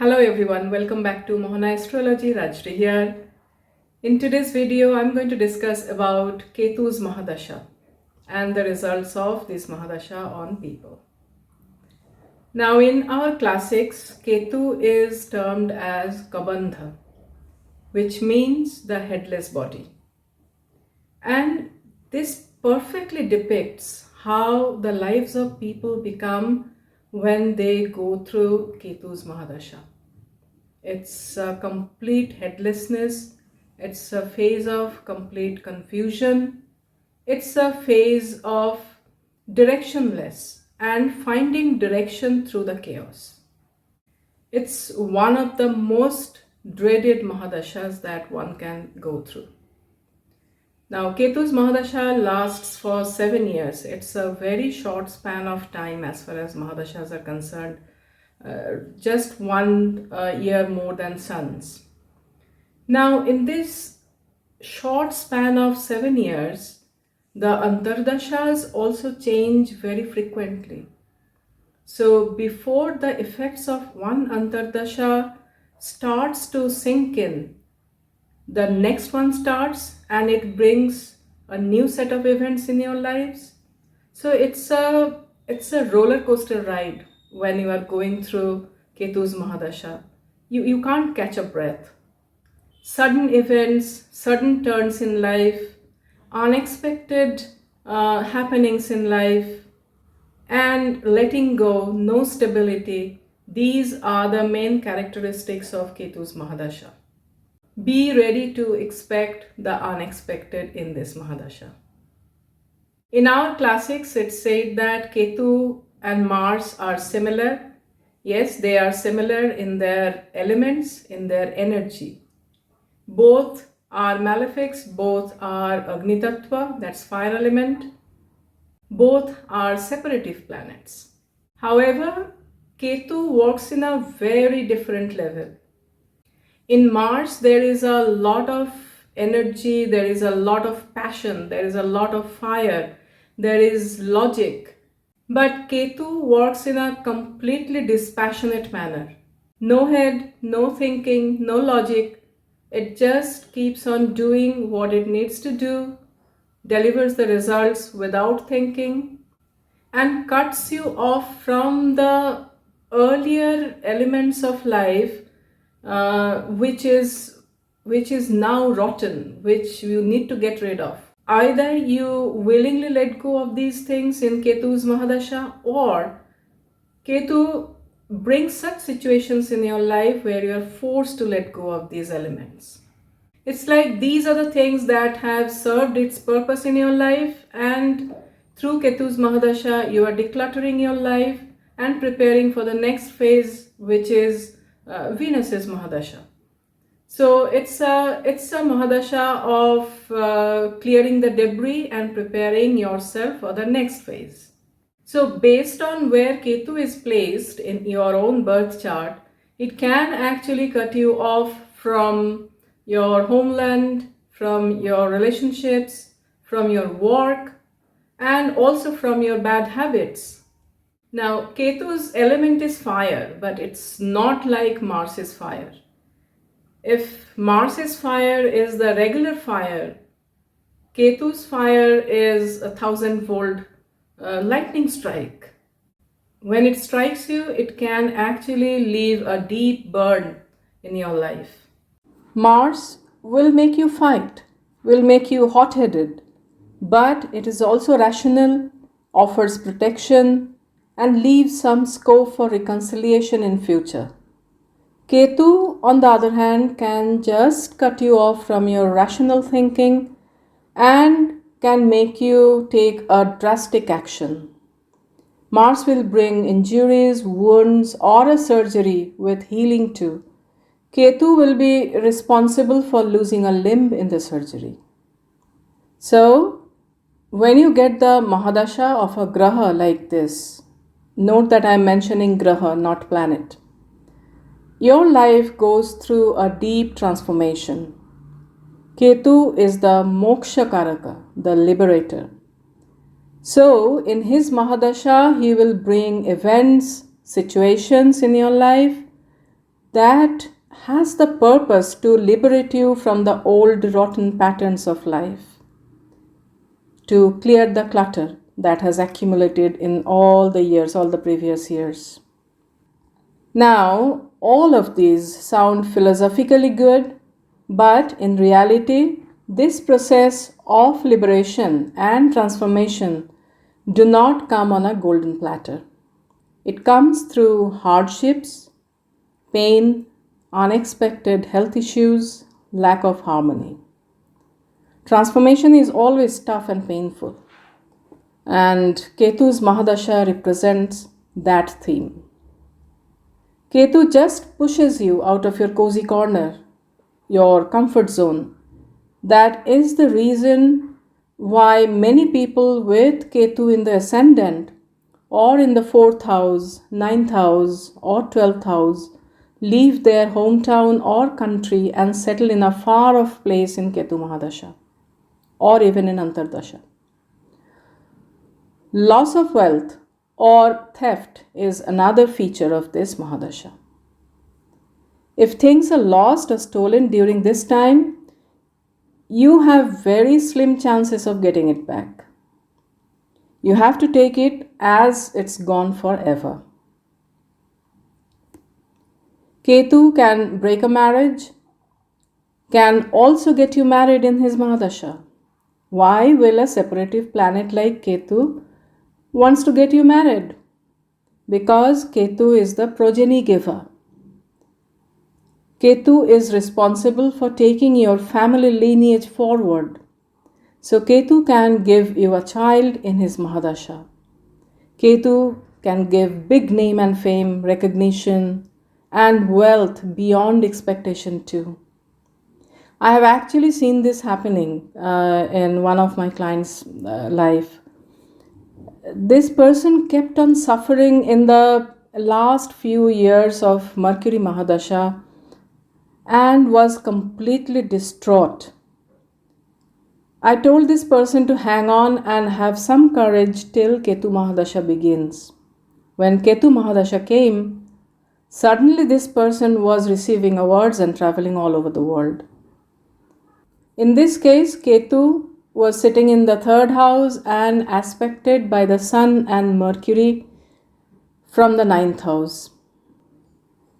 Hello everyone, welcome back to Mohana Astrology. Rajri here. In today's video, I'm going to discuss about Ketu's Mahadasha and the results of this Mahadasha on people. Now in our classics, Ketu is termed as Kabandha, which means the headless body. And this perfectly depicts how the lives of people become when they go through Ketu's Mahadasha. It's a complete headlessness. It's a phase of complete confusion. It's a phase of directionless and finding direction through the chaos. It's one of the most dreaded Mahadashas that one can go through. Now, Ketu's Mahadasha lasts for 7 years. It's a very short span of time as far as Mahadashas are concerned. Just 1 year more than suns. Now, in this short span of 7 years, the Antardashas also change very frequently. So, before the effects of one Antardasha starts to sink in, the next one starts and it brings a new set of events in your lives. So, it's a roller coaster ride when you are going through Ketu's Mahadasha. You can't catch a breath. Sudden events, sudden turns in life, unexpected happenings in life, and letting go, no stability. These are the main characteristics of Ketu's Mahadasha. Be ready to expect the unexpected in this Mahadasha. In our classics, it's said that Ketu and Mars are similar. Yes, they are similar in their elements, in their energy. Both are malefics, both are Agni Tattva, that's fire element. Both are separative planets. However, Ketu works in a very different level. In Mars, there is a lot of energy, there is a lot of passion, there is a lot of fire, there is logic. But Ketu works in a completely dispassionate manner. No head, no thinking, no logic. It just keeps on doing what it needs to do, delivers the results without thinking, and cuts you off from the earlier elements of life, which is now rotten, which you need to get rid of. Either you willingly let go of these things in Ketu's Mahadasha, or Ketu brings such situations in your life where you are forced to let go of these elements. It's like these are the things that have served its purpose in your life, and through Ketu's Mahadasha you are decluttering your life and preparing for the next phase, which is Venus's Mahadasha. So it's a Mahadasha of clearing the debris and preparing yourself for the next phase. So based on where Ketu is placed in your own birth chart, it can actually cut you off from your homeland, from your relationships, from your work, and also from your bad habits. Now, Ketu's element is fire, but it's not like Mars's fire. If Mars's fire is the regular fire, Ketu's fire is 1,000-volt lightning strike. When it strikes you, it can actually leave a deep burn in your life. Mars will make you fight, will make you hot-headed, but it is also rational, offers protection, and leaves some scope for reconciliation in future. Ketu, on the other hand, can just cut you off from your rational thinking and can make you take a drastic action. Mars will bring injuries, wounds, or a surgery with healing too. Ketu will be responsible for losing a limb in the surgery. So, when you get the Mahadasha of a Graha like this, note that I am mentioning Graha, not planet. Your life goes through a deep transformation. Ketu is the Moksha Karaka, the liberator. So, in his Mahadasha, he will bring events, situations in your life that has the purpose to liberate you from the old rotten patterns of life, to clear the clutter that has accumulated in all the years, all the previous years. Now, all of these sound philosophically good, but in reality, this process of liberation and transformation do not come on a golden platter. It comes through hardships, pain, unexpected health issues, lack of harmony. Transformation is always tough and painful, and Ketu's Mahadasha represents that theme. Ketu just pushes you out of your cozy corner, your comfort zone. That is the reason why many people with Ketu in the ascendant or in the 4th house, 9th house, or 12th house leave their hometown or country and settle in a far off place in Ketu Mahadasha or even in Antardasha. Loss of wealth or theft is another feature of this Mahadasha. If things are lost or stolen during this time, you have very slim chances of getting it back. You have to take it as it's gone forever. Ketu can break a marriage, can also get you married in his Mahadasha. Why will a separative planet like Ketu wants to get you married? Because Ketu is the progeny giver. Ketu is responsible for taking your family lineage forward. So Ketu can give you a child in his Mahadasha. Ketu can give big name and fame, recognition, and wealth beyond expectation too. I have actually seen this happening in one of my clients' life. This person kept on suffering in the last few years of Mercury Mahadasha and was completely distraught. I told this person to hang on and have some courage till Ketu Mahadasha begins. When Ketu Mahadasha came, suddenly this person was receiving awards and traveling all over the world. In this case, Ketu was sitting in the 3rd house and aspected by the Sun and Mercury from the 9th house.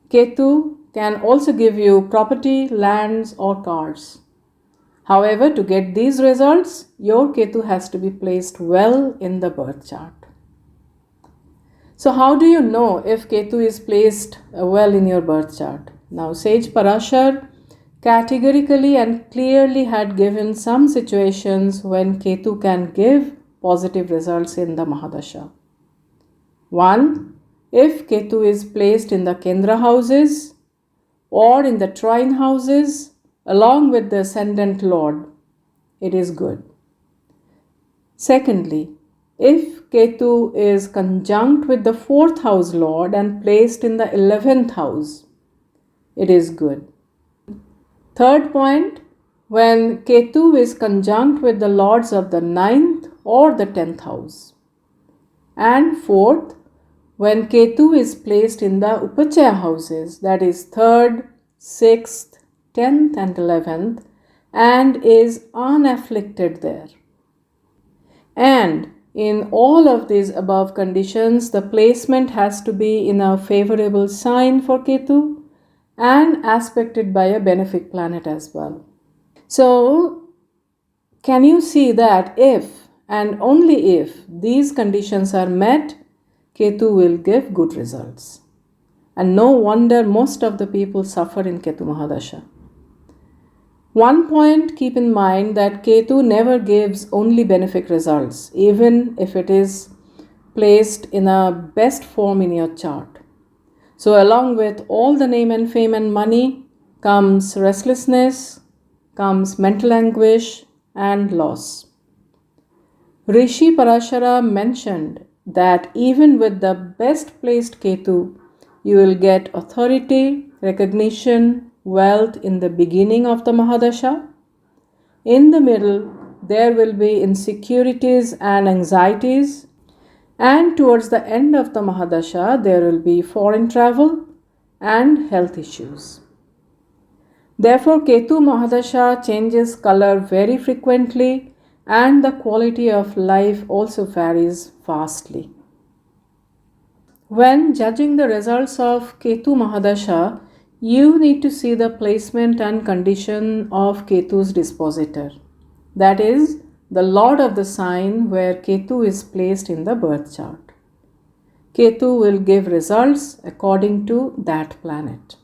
Ketu can also give you property, lands, or cars. However, to get these results, your Ketu has to be placed well in the birth chart. So how do you know if Ketu is placed well in your birth chart? Now, Sage Parashar categorically and clearly had given some situations when Ketu can give positive results in the Mahadasha. 1. If Ketu is placed in the Kendra houses or in the trine houses along with the ascendant lord, it is good. Secondly, if Ketu is conjunct with the 4th house lord and placed in the 11th house, it is good. Third point, when Ketu is conjunct with the lords of the 9th or the 10th house. And fourth, when Ketu is placed in the Upachaya houses, that is 3rd, 6th, 10th and 11th, and is unafflicted there. And in all of these above conditions, the placement has to be in a favorable sign for Ketu and aspected by a benefic planet as well. So, can you see that if and only if these conditions are met, Ketu will give good results. And no wonder most of the people suffer in Ketu Mahadasha. One point, keep in mind that Ketu never gives only benefic results, even if it is placed in a best form in your chart. So along with all the name and fame and money comes restlessness, comes mental anguish and loss. Rishi Parashara mentioned that even with the best placed Ketu, you will get authority, recognition, wealth in the beginning of the Mahadasha. In the middle, there will be insecurities and anxieties. And towards the end of the Mahadasha, there will be foreign travel, and health issues. Therefore, Ketu Mahadasha changes color very frequently and the quality of life also varies vastly. When judging the results of Ketu Mahadasha, you need to see the placement and condition of Ketu's dispositor. That is, the lord of the sign where Ketu is placed in the birth chart. Ketu will give results according to that planet.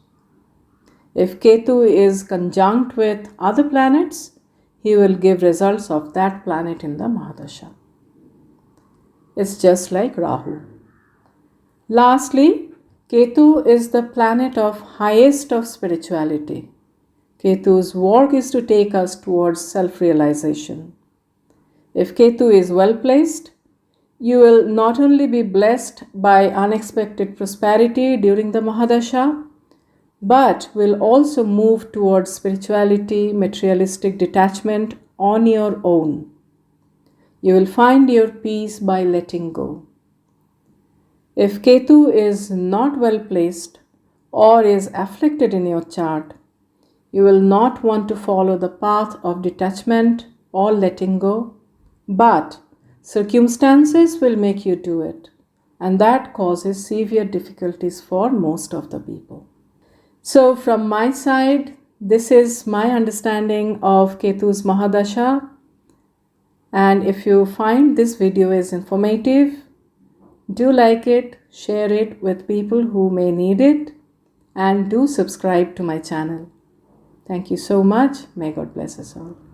If Ketu is conjunct with other planets, he will give results of that planet in the Mahadasha. It's just like Rahu. Lastly, Ketu is the planet of highest of spirituality. Ketu's work is to take us towards self-realization. If Ketu is well placed, you will not only be blessed by unexpected prosperity during the Mahadasha, but will also move towards spirituality, materialistic detachment on your own. You will find your peace by letting go. If Ketu is not well placed or is afflicted in your chart, you will not want to follow the path of detachment or letting go, but circumstances will make you do it, and that causes severe difficulties for most of the people. So, from my side, this is my understanding of Ketu's Mahadasha. And if you find this video is informative, do like it, share it with people who may need it, and do subscribe to my channel. Thank you so much. May God bless us all.